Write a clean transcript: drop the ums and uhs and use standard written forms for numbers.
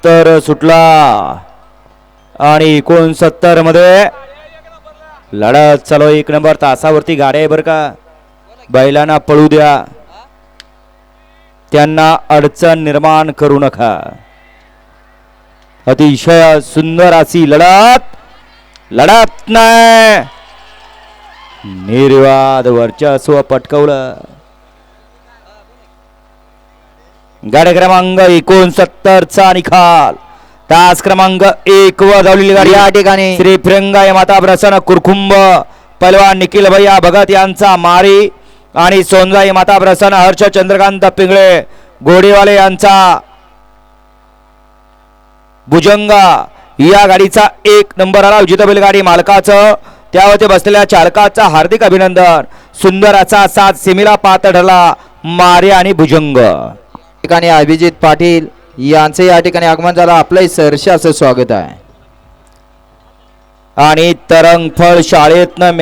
69 सुटला आणि 69 मध्ये लढत चालू. 1 नंबर तासावरती गाड्या आहे बरं का. बैलांना पळू द्या, त्यांना अडचण निर्माण करू नका. अतिशय सुंदर अशी लढत नाही, निर्वाद वर्चस्व पटकवलं. गाडी क्रमांक 69 चा निकाल. तास क्रमांक 1 वर धावलेली गाडी या ठिकाणी श्री फिरंगाई माता प्रसन्न कुरकुंभ पहलवान निखिल भैया भगत यांचा मारी आणि सोनजाई माता प्रसन्न हर्ष चंद्रकांत पिंगळे घोडेवाले यांचा भुजंगा. या गाडीचा 1 नंबर आला. उजित बैलगाडी मालकाचं त्यावरती बसलेल्या चालकाचा हार्दिक अभिनंदन. सुंदर असा सात सेमीला पात्र ठरला मारे आणि भुजंग. ठिकाणी अभिजित पाटील यांचे या ठिकाणी आगमन झालं. आपलं सहर्ष असं स्वागत आहे. आणि तरंगफळ शाळेतनं